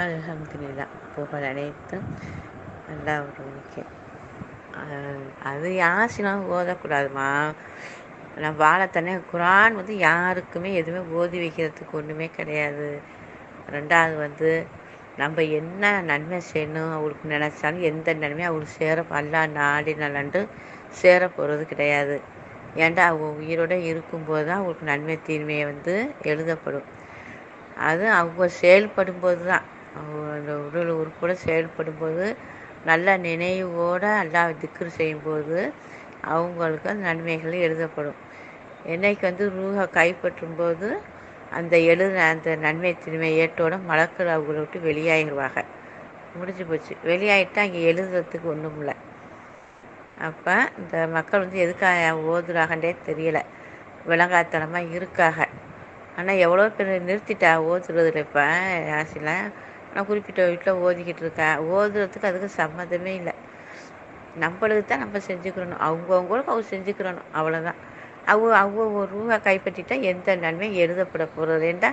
அல்ஹம்துலில்லாஹ். புகழ் அனைத்தும் அல்லாஹ் ஒருவனுக்கே. அது யாசிலாம் ஓதக்கூடாதுமா. நான் வாழத்தானே குரான் யாருக்குமே எதுவுமே ஓதி வைக்கிறதுக்கு ஒன்றுமே கிடையாது. ரெண்டாவது நம்ம என்ன நன்மை செய்யணும் அவளுக்கு நினச்சாலும் எந்த நன்மையும் அவளுக்கு சேர அல்லா நாடி நலண்டு சேர போகிறது கிடையாது. ஏன்டா அவங்க உயிரோடு இருக்கும்போது தான் அவங்களுக்கு நன்மை தீன்மையை எழுதப்படும். அது அவங்க செயல்படும்போது தான், அந்த உடல் உறுப்போடு செயல்படும்போது நல்ல நினைவோடு அல்லாஹ் திக்ர் செய்யும்போது அவங்களுக்கு அந்த நன்மைகள் எழுதப்படும். என்னைக்கு ரூஹை கைப்பற்றும்போது அந்த அந்த நன்மை தீன்மை ஏட்டோட மலக்கள் அவங்கள விட்டு வெளியாகிடுவாங்க. முடிஞ்சு போச்சு. வெளியாகிட்டா அங்கே எழுதுறதுக்கு ஒன்றும் இல்லை. அப்போ இந்த மக்கள் எதுக்காக ஓதுறாங்கன்றே தெரியலை, விளங்காத்தனமாக இருக்காக. ஆனால் எவ்வளோ பேர் நிறுத்திட்டா ஓதுறதுல. இப்போ ஆசில நான் குறிப்பிட்ட வீட்டில் ஓதிக்கிட்டு இருக்கேன். ஓதுறதுக்கு அதுக்கு சம்மந்தமே இல்லை. நம்மளுக்கு தான் நம்ம செஞ்சுக்கிறணும், அவங்கவுங்களுக்கு அவங்க செஞ்சுக்கிறணும், அவ்வளோதான். அவங்க ஒரு ரூபா கைப்பற்றிட்டா எந்த நன்மையும் எழுதப்பட போகிறது. ஏன்டா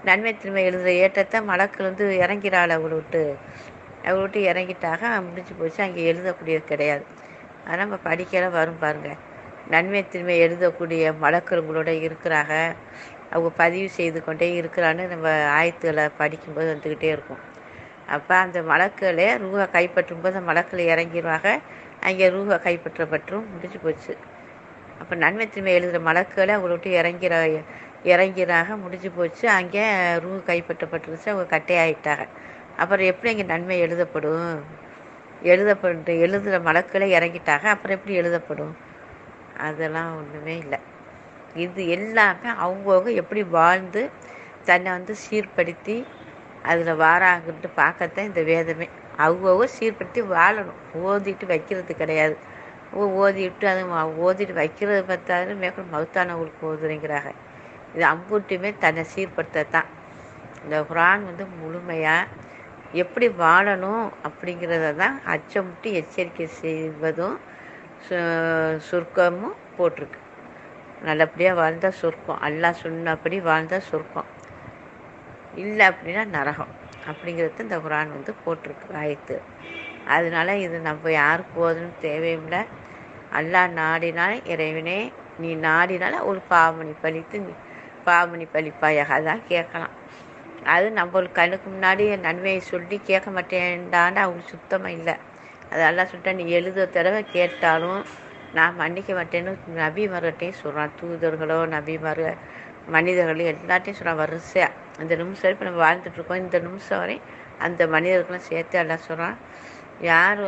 நன்மை திரும்ப எழுதுகிற ஏற்றத்தை மலக்கள் இறங்கிறாள். அவளை விட்டு இறங்கிட்டாக முடிஞ்சு போச்சு. அங்கே எழுதக்கூடியது கிடையாது. ஆனால் நம்ம படிக்கல வரும் பாருங்கள். நன்மை திரும்ப எழுதக்கூடிய மலக்களோட இருக்கிறாங்க. அவங்க பதிவு செய்து கொண்டே இருக்கிறான்னு நம்ம ஆயத்துக்களை படிக்கும்போது வந்துக்கிட்டே இருக்கும். அப்போ அந்த மலக்களே ரூஹை கைப்பற்றும் போது அந்த மலக்களை இறங்கிடுவாங்க. அங்கே ரூஹை கைப்பற்றப்பற்றும் முடிஞ்சு போச்சு. அப்போ நன்மை திரும்ப எழுதுகிற மலக்களை அவங்கள விட்டு இறங்கிறாங்க, முடிஞ்சு போச்சு. அங்கே ரூஹ் கைப்பற்றப்பட்டுருச்சு, அவங்க கட்டையாயிட்டாங்க. அப்புறம் எப்படி அங்கே நன்மை எழுதப்படும்? எழுதுகிற மலக்களை இறங்கிட்டாங்க, அப்புறம் எப்படி எழுதப்படும்? அதெல்லாம் ஒன்றுமே இல்லை. இது எல்லாமே அவங்கவுங்க எப்படி வாழ்ந்து தன்னை சீர்படுத்தி அதில் வாராங்கன்ட்டு பார்க்கத்தான் இந்த வேதமே. அவங்கவுங்க சீர்படுத்தி வாழணும், ஓதிட்டு வைக்கிறது கிடையாது. ஓதிட்டு அது ஓதிட்டு வைக்கிறது பார்த்தாலும் மேற்கொண்டு மௌத்தானவங்களுக்கு ஓதுறேங்கிறாங்க. இது அம்புட்டுமே தன்னை சீர்படுத்தத்தான். இந்த குரான் முழுமையாக எப்படி வாழணும் அப்படிங்கிறத தான் அச்சமுட்டி எச்சரிக்கை செய்வதும் சுருக்கமும் போட்டிருக்கு. நல்லபடியாக வாழ்ந்தால் சொர்க்கம், அல்லாஹ் சொன்னபடி வாழ்ந்தால் சொர்க்கம், இல்லை அப்படின்னா நரகம் அப்படிங்கிறது இந்த குரான் போட்டிருக்கு ஆயத்து. அதனால இது நம்ம யாருக்கு போதுன்னு தேவையில்லை. அல்லாஹ் நாடினால் இறைவனே நீ நாடினால ஒரு பாவமணி பழித்து நீ பாவமணி பழிப்பாயாக, அதான் கேட்கலாம். அது நம்மளுக்கு கண்ணுக்கு முன்னாடி நன்மையை சொல்லி கேட்க மாட்டேன்டான்னு அவங்களுக்கு சுத்தமாக இல்லை. அது அல்லாஹ் சொல்லிட்டா நீ 70 தடவை கேட்டாலும் நான் மன்னிக்க மாட்டேன்னு நபிமார்கிட்டையும் சொல்கிறான். தூதர்களோ நபிமார் மனிதர்களோ எல்லாத்தையும் சொல்கிறான் வரிசையாக. அந்த நிமிஷம் இப்போ நம்ம வாழ்ந்துட்டுருக்கோம், இந்த நிமிஷம் வரை அந்த மனிதர்களும் சேர்த்து எல்லாம் சொல்கிறான். யார்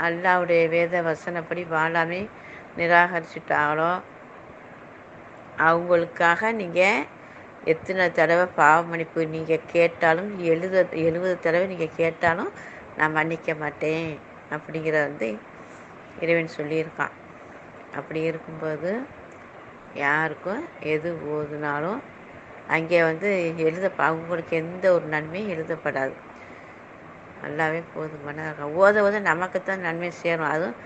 அல்லாஹ்வுடைய வேத வசனப்படி வாழாமே நிராகரிச்சுட்டாங்களோ அவங்களுக்காக நீங்கள் எத்தனை தடவை பாவ மன்னிப்பு நீங்கள் கேட்டாலும் 70 தடவை நீங்கள் கேட்டாலும் நான் மன்னிக்க மாட்டேன் அப்படிங்கிற இறைவன் சொல்லியிருக்கான். அப்படி இருக்கும்போது யாருக்கும் எது ஓதுனாலும் அங்கே அவங்களுக்கு எந்த ஒரு நன்மையும் எழுதப்படாது. நல்லாவே போதுமான ஓத நமக்குத்தான் நன்மை சேரும். அதுவும்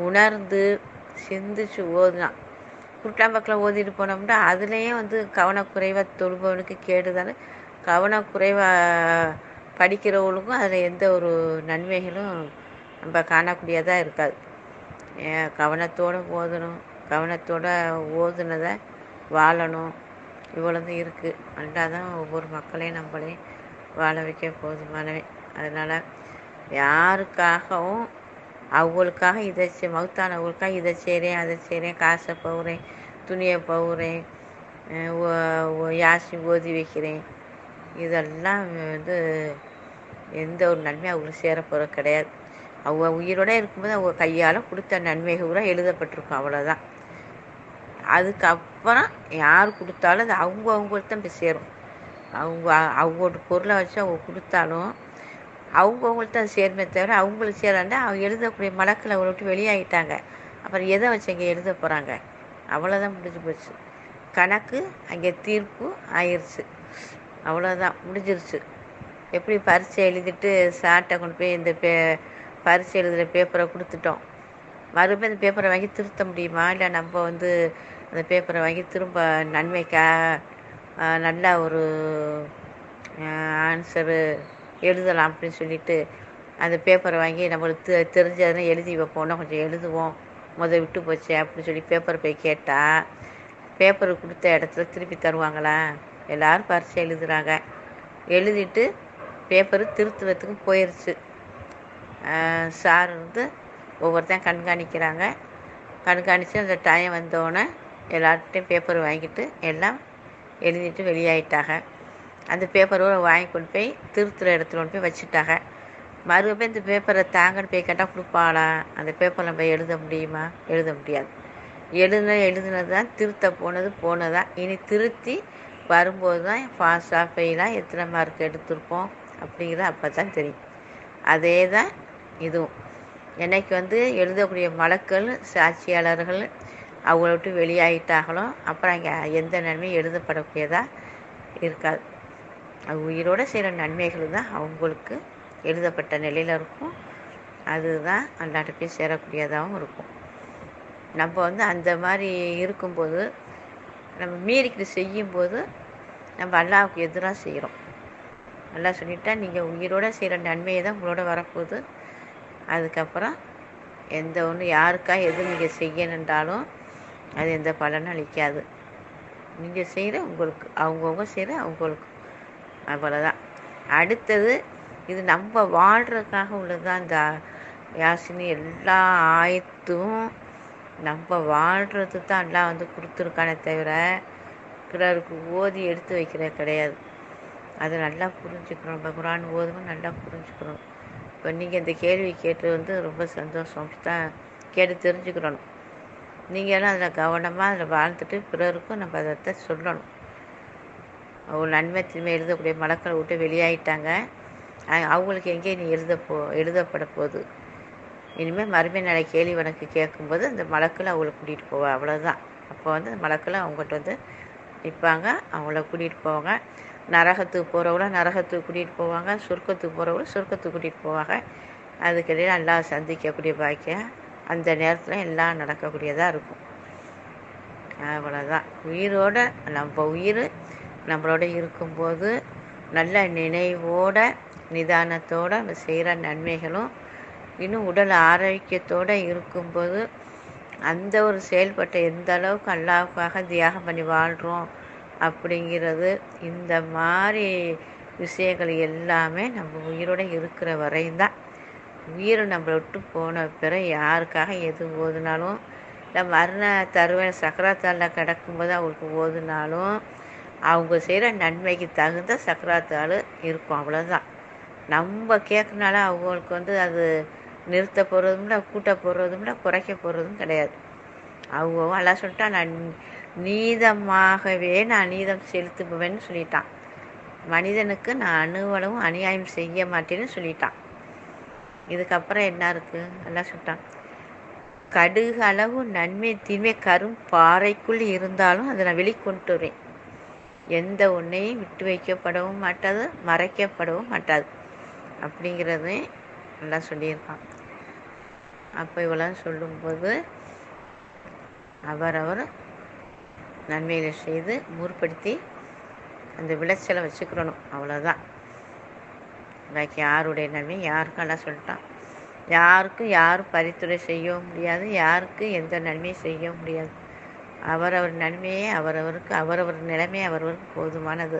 உணர்ந்து சிந்திச்சு ஓதுனா. குருட்டாம்பக்கில் ஓதிட்டு போனோம்னா அதுலேயும் கவனக்குறைவாக தொழுபவனுக்கு கேடுதானே. கவனக்குறைவாக படிக்கிறவங்களுக்கும் அதில் எந்த ஒரு நன்மைகளும் நம்ம காணக்கூடியதாக இருக்காது. கவனத்தோடு ஓதணும், கவனத்தோடு ஓதுனதை வாழணும், இவ்வளோதான் இருக்குது. அல்லாதான் ஒவ்வொரு மக்களையும் நம்மளையும் வாழ வைக்க போதுமானவை. அதனால் யாருக்காகவும் அவங்களுக்காக இதை மௌத்தானவங்களுக்காக இதை செய்கிறேன் அதை செய்கிறேன், காசை பவுறேன், துணியை பவுறேன், யாசி ஓதி வைக்கிறேன், இதெல்லாம் எந்த ஒரு நன்மையும் அவங்களுக்கு சேரப்போகிறது கிடையாது. அவங்க உயிரோடு இருக்கும்போது அவங்க கையால் கொடுத்த நன்மைகள் கூட எழுதப்பட்டிருக்கும், அவ்வளோதான். அதுக்கப்புறம் யார் கொடுத்தாலும் அது அவங்கவுங்களுக்கு தான் போய் சேரும். அவங்களோட பொருளை வச்சு அவங்க கொடுத்தாலும் அவங்கவுங்களுக்கு தான் சேருமே தவிர அவங்களுக்கு சேராண்டா அவங்க எழுதக்கூடிய மலக்களை அவளை விட்டு வெளியாகிட்டாங்க. அப்புறம் எதை வச்சு அங்கே எழுத போகிறாங்க? அவ்வளோதான், முடிஞ்சு போச்சு. கணக்கு அங்கே தீர்ப்பு ஆயிடுச்சு, அவ்வளோதான், முடிஞ்சிருச்சு. எப்படி பரீட்சை எழுதிட்டு சாட்டை கொண்டு போய் இந்த பரீட்சை எழுதுகிற பேப்பரை கொடுத்துட்டோம், மறுபடியும் அந்த பேப்பரை வாங்கி திருத்த முடியுமா? இல்லை நம்ம அந்த பேப்பரை வாங்கி திரும்ப நன்மைக்காக நல்லா ஒரு ஆன்சரு எழுதலாம் அப்படின்னு சொல்லிட்டு அந்த பேப்பரை வாங்கி நம்மளுக்கு தெரிஞ்சதுன்னா எழுதி வைப்போம்னா கொஞ்சம் எழுதுவோம், விட்டு போச்சு அப்படின்னு சொல்லி பேப்பர் போய் கேட்டால் பேப்பர் கொடுத்த இடத்துல திருப்பி தருவாங்களா? எல்லோரும் பரிட்சை எழுதுகிறாங்க, எழுதிட்டு பேப்பரு திருத்துவத்துக்கு போயிடுச்சு. சார் வந்து ஒவ்வொருத்தையும் கண்காணிக்கிறாங்க. கண்காணித்து அந்த டைம் வந்தோடனே எல்லார்கிட்டையும் பேப்பர் வாங்கிட்டு எல்லாம் எழுதிட்டு வெளியாயிட்டாங்க. அந்த பேப்பரோட வாங்கி கொண்டு போய் திருத்துற இடத்துல கொண்டு போய் வச்சுட்டாங்க. மறுபடியும் இந்த பேப்பரை தாங்கன்னு போய் கேட்டால் கொடுப்பாளா? அந்த பேப்பரில் நம்ம எழுத முடியுமா? எழுத முடியாது. எழுதுனது தான், திருத்த போனதான். இனி திருத்தி வரும்போது தான் பாஸாக ஃபெயிலாக எத்தனை மார்க் எடுத்திருப்போம் அப்படிங்கிறது அப்போ தான் தெரியும். அதே தான் இதுவும். என்னைக்கு வந்து எழுதக்கூடிய மலக்கள் சாட்சியாளர்கள் அவங்கள விட்டு வெளியாகிட்டாங்களோ அப்புறம் அங்கே எந்த நன்மையும் எழுதப்படக்கூடியதாக இருக்காது. அது உயிரோடு செய்கிற நன்மைகள் தான் அவங்களுக்கு எழுதப்பட்ட நிலையில் இருக்கும். அதுதான் அல்லாட்ட போய் சேரக்கூடியதாகவும் இருக்கும். நம்ம வந்து அந்த மாதிரி இருக்கும்போது, நம்ம மீறிக்கிட்டு செய்யும்போது நம்ம அல்லாஹ்வுக்கு எதிராக செய்கிறோம். அல்லாஹ் சொல்லிட்டா நீங்கள் உயிரோடு செய்கிற நன்மையை தான் உங்களோட வரப்போகுது. அதுக்கப்புறம் எந்த ஒன்று யாருக்காக எது நீங்கள் செய்யணுன்றாலும் அது எந்த பலனும் அளிக்காது. நீங்கள் செய்கிற உங்களுக்கு, அவங்கவுங்க செய்கிற அவங்களுக்கு, அவ்வளோதான். அடுத்தது இது நம்ம வாழ்கிறதுக்காக உள்ளது தான். இந்த யாசினி எல்லா ஆயத்தும் நம்ம வாழ்கிறது தான் எல்லாம் வந்து கொடுத்துருக்கானே தவிர பிறருக்கு ஓதி எடுத்து வைக்கிறது கிடையாது. அதை நல்லா புரிஞ்சுக்கணும். நம்ம குரான் ஓதுவும் நல்லா புரிஞ்சுக்கணும். இப்போ நீங்கள் இந்த கேள்வி கேட்டு வந்து ரொம்ப சந்தோஷம் தான், கேட்டு தெரிஞ்சுக்கிறணும். நீங்களும் அதில் கவனமாக அதில் வாழ்ந்துட்டு பிறருக்கும் நம்ம அதை சொல்லணும். அவங்க நன்மை தீமை எழுதக்கூடிய மலக்களை விட்டு வெளியாகிட்டாங்க. அவங்களுக்கு எங்கே நீ எழுதப்பட போகுது? இனிமேல் மறுமை நாளை கேள்வி உனக்கு கேட்கும்போது அந்த மலக்களை அவங்கள கூட்டிகிட்டு போவா, அவ்வளோதான். அப்போ வந்து அந்த மலக்களை அவங்ககிட்ட வந்து நிற்பாங்க, அவங்கள கூட்டிகிட்டு போவாங்க. நரகத்துக்கு போகிறவங்கள நரகத்துக்கு கூட்டிகிட்டு போவாங்க, சொர்க்கத்துக்கு போகிறவங்கள சொர்க்கத்துக்கு கூட்டிகிட்டு போவாங்க. அதுக்கிடையில் எல்லாம் சந்திக்கக்கூடிய பாக்கியம் அந்த நேரத்தில் எல்லாம் நடக்கக்கூடியதாக இருக்கும். அவ்வளோதான். உயிரோடு நம்ம உயிர் நம்மளோட இருக்கும்போது நல்ல நினைவோட நிதானத்தோடு நம்ம செய்கிற நன்மைகளும், இன்னும் உடல் ஆரோக்கியத்தோடு இருக்கும்போது அந்த ஒரு செயல்பட்ட எந்த அளவுக்கு அல்லாஹ்வுக்காக தியாகம் பண்ணி வாழ்கிறோம் அப்படிங்கிறது, இந்த மாதிரி விஷயங்கள் எல்லாமே நம்ம உயிரோடு இருக்கிற வரையும் தான். உயிர் நம்மளை விட்டு போன பிறகு யாருக்காக எது ஓதுனாலும், நம்ம மரண தருவன் சக்கராத்தாளில் கிடக்கும்போது அவங்களுக்கு ஓதுனாலும் அவங்க செய்கிற நன்மைக்கு தகுந்த சக்கராத்தாள் இருக்கும், அவ்வளோதான். நம்ம கேட்கறனால அவங்களுக்கு வந்து அது நிறுத்த போகிறதும் இல்லை, கூட்ட போகிறதும் இல்லை, குறைக்க போகிறதும் கிடையாது. அவங்க எல்லாம் சொல்லிட்டா, நான் நீதமாகவே நான் நீதம் செலுத்துவேன்னு சொல்லிட்டான். மனிதனுக்கு நான் அணுவளவும் அநியாயம் செய்ய மாட்டேன்னு சொல்லிட்டான். இதுக்கப்புறம் என்ன இருக்குது? எல்லாம் சொல்லிட்டான். கடுகு அளவு நன்மை தீமை கரும் பாறைக்குள் இருந்தாலும் அதை நான் வெளிக்கொண்டு வரேன். எந்த ஒன்றையும் விட்டு வைக்கப்படவும் மாட்டாது, மறைக்கப்படவும் மாட்டாது அப்படிங்கிறது எல்லாம் சொல்லியிருக்கான். அப்போ இவ்வளோ சொல்லும்போது அவரவர் நன்மைகளை செய்து முற்படுத்தி அந்த விளைச்சலை வச்சுக்கிறணும், அவ்வளோதான். பாக்கி யாருடைய நன்மை யாருக்கும் எல்லாம் சொல்லிட்டான். யாருக்கும் யாரும் பரிந்துரை செய்யவும் முடியாது, யாருக்கு எந்த நன்மையும் செய்ய முடியாது. அவரவர் நன்மையே அவரவருக்கு, அவரவர் நிலைமை அவரவருக்கு போதுமானது.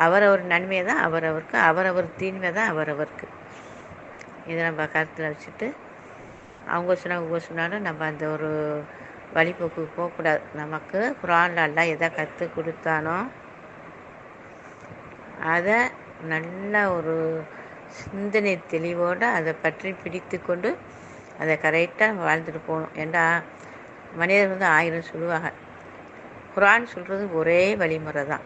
அவரவர் நன்மையை தான் அவரவருக்கு, அவரவர் தீன்மை தான் அவரவருக்கு. இதை நம்ம கருத்தில் வச்சுட்டு அவங்க சொன்னாலும் நம்ம அந்த ஒரு வழிபோக்கு போகக்கூடாது. நமக்கு குரான்ல அல்லாஹ் எதை கற்றுக் கொடுத்தானோ அதை நல்ல ஒரு சிந்தனை தெளிவோடு அதை பற்றி பிடித்து கொண்டு அதை கரெக்டாக வாழ்ந்துட்டு போகணும். ஏன்னா மனிதர் வந்து 1000 சொல்லுவாங்க, குரான் சொல்கிறது ஒரே வழிமுறை தான்.